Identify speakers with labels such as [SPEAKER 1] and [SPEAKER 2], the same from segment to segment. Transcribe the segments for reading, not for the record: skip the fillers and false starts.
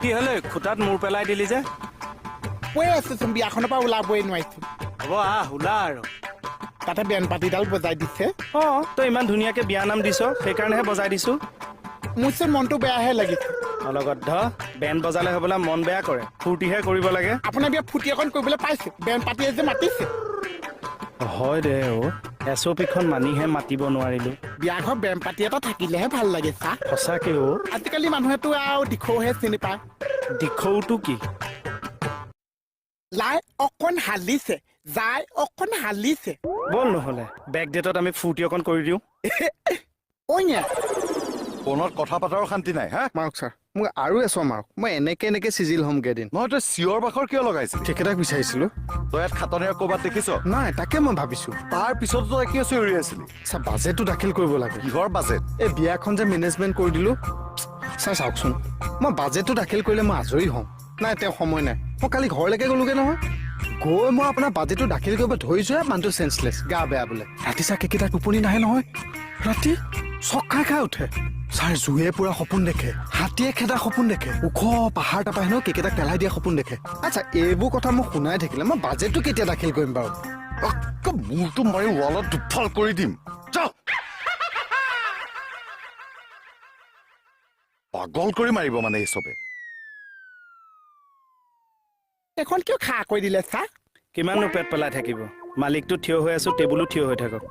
[SPEAKER 1] কি হলে খুটাত মূৰ পেলাই দিলি যে
[SPEAKER 2] কৈ আছোচোন বিয়াখনৰ পৰা ওলাবই নোৱাৰিছো
[SPEAKER 1] হ'ব ওলা আৰু
[SPEAKER 2] তাতে বেন পাতিডাল বজাই দিছে
[SPEAKER 1] তই ইমান ধুনীয়াকে বিয়া নাম দিছ সেইকাৰণেহে বজাই দিছো
[SPEAKER 2] মোৰচোন মনটো বেয়াহে লাগিছে
[SPEAKER 1] অলগদ্ধ বেন বজালে হ'বলা মন বেয়া কৰে ফূৰ্তিহে কৰিব লাগে
[SPEAKER 2] আপোনাৰ বিয়া ফুটি অকণ কৰিবলৈ পাইছে বেন পাতিয়ে যে মাতিছে
[SPEAKER 1] হয় দে এছপিখন মানিহে মাতিব নোৱাৰিলো
[SPEAKER 2] বিয়াঘৰ বেন পাতি এটা থাকিলেহে ভাল লাগে চা
[SPEAKER 1] সঁচাকে
[SPEAKER 2] আজিকালি মানুহেতো আৰু দিখৌহে চিনি পায়
[SPEAKER 1] দিখৌটো কি
[SPEAKER 2] লাই অকণ হালিছে যাই অকণ হালিছে
[SPEAKER 1] বল নহলে বেক ডেটত আমি ফূৰ্তি অকণ কৰি দিওঁ
[SPEAKER 2] অইনে
[SPEAKER 3] ফোনত কথা পাতাৰো শান্তি নাই হা
[SPEAKER 4] মাৰক ছাৰ মোক আৰু এছ মাৰক মই এনেকে চিজিল হ'মগে এদিন
[SPEAKER 3] নহয় তই চিঞৰ বাখৰ কিয় লগাইছিল
[SPEAKER 4] ঠিকেদাক বিচাৰিছিলো
[SPEAKER 3] তই ইয়াত খাটনিয়াৰ ক'ৰবাত দেখিছ
[SPEAKER 4] নাই তাকে মই ভাবিছো
[SPEAKER 3] তাৰ পিছত তই কিয় চিঞৰি আছিলি
[SPEAKER 4] ছাৰ বাজেটটো দাখিল কৰিব লাগে
[SPEAKER 3] কিহৰ বাজেট
[SPEAKER 4] এই বিয়াখন যে মেনেজমেণ্ট কৰি দিলো ছাৰ চাওকচোন মই বাজেটটো দাখিল কৰিলে মই আজৰি হ'ম নাই তেওঁ সময় নাই মই কালি ঘৰলৈকে গ'লোগে নহয় গৈ মই আপোনাৰ বাজেটটো দাখিল কৰিব ধৰিছোহে মানুহটো চেঞ্চলেছ গা বেয়া বোলে ৰাতি ছাৰ কেইটা টোপনি নাহে নহয় ৰাতি চক খাই উঠে ছাৰ জুয়ে পুৰা সপোন দেখে হাতীয়ে খেদা সপোন দেখে ওখ পাহাৰ টাপা হেনো কেইকেইটাক পেলাই দিয়া সপোন দেখে আচ্ছা এইবোৰ কথা মোক শুনাই থাকিলে মই বাজেটটো কেতিয়া দাখিল কৰিম বাৰু
[SPEAKER 3] মূৰটো মাৰি ৱালত দুফাল কৰি দিম পাগল কৰি মাৰিব মানে এই চবে
[SPEAKER 2] এখন কিয় খা কৈ দিলে চা
[SPEAKER 1] কিমাননো পেট পেলাই থাকিব মালিকটো থিয় হৈ আছো টেবুলো থিয় হৈ থাকক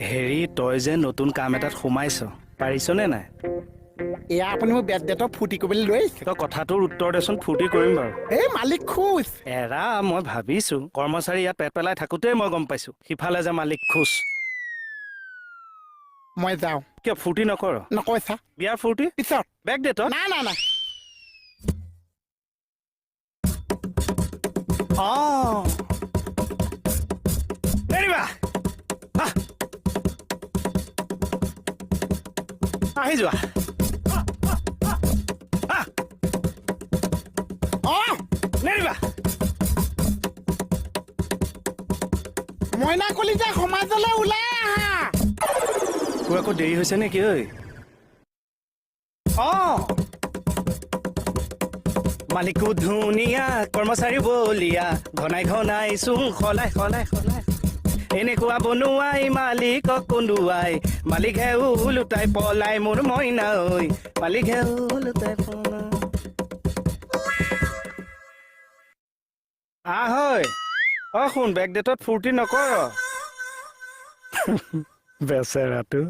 [SPEAKER 1] হেৰি তই যে নতুন কাম এটাত সোমাইছ পাৰিছনে নাই
[SPEAKER 2] এয়া আপুনি মোক বেট ডেটত ফূৰ্তি কৰিবলৈ লৈ আহিছে
[SPEAKER 1] তই কথাটোৰ উত্তৰ দেচোন ফূৰ্তি কৰিম বাৰু
[SPEAKER 2] এই মালিক খুচ
[SPEAKER 1] এৰা মই ভাবিছো কৰ্মচাৰী ইয়াত পেট পেলাই থাকোতেই মই গম পাইছো সিফালে যে মালিক খোজ
[SPEAKER 2] মই যাওঁ
[SPEAKER 1] কিয় ফূৰ্তি নকৰ
[SPEAKER 2] নকয় চা
[SPEAKER 1] বিয়াৰ ফূৰ্তি
[SPEAKER 2] পিছত
[SPEAKER 1] বেক ডেটত
[SPEAKER 2] না না না
[SPEAKER 1] এৰিবা আহি যোৱা নেৰিবা
[SPEAKER 2] মইনা কলিতা সমাজলৈ ওলাই আহা
[SPEAKER 1] তোৰ আকৌ দেৰি হৈছে নেকি ঐ মালিকো ধুনীয়া কৰ্মচাৰী বলিয়া ঘনাই ঘনাই চোং সলাই সলাই সলাই এনেকুৱা বনোৱাই মালিকক কন্দুৱাই মালিকহে ওলোটাই পলাই মোৰ মইনা ঐ মালিকহে ওলোটাই পলাই আহৈ শুন বেক ডেটত ফূৰ্তি নকৰ বেচেৰাটো